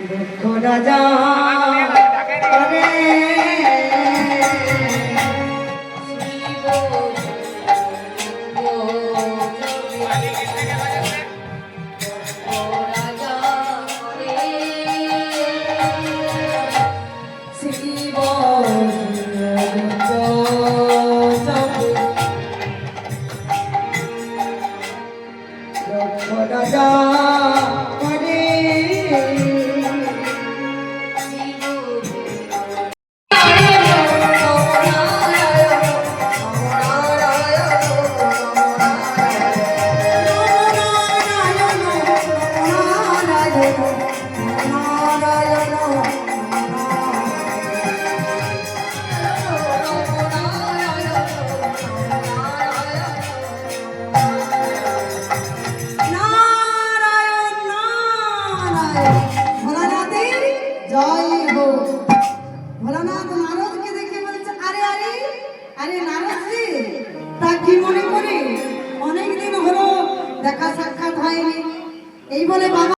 দুঃখ রাজা করে রাজা করে ভোলানাথ নারদকে দেখে বলছে, আরে আরে আরে নারদ জি, তা কি মনে করে? অনেকদিন হলো দেখা সাক্ষাৎ হয়নি। এই বলে বাবা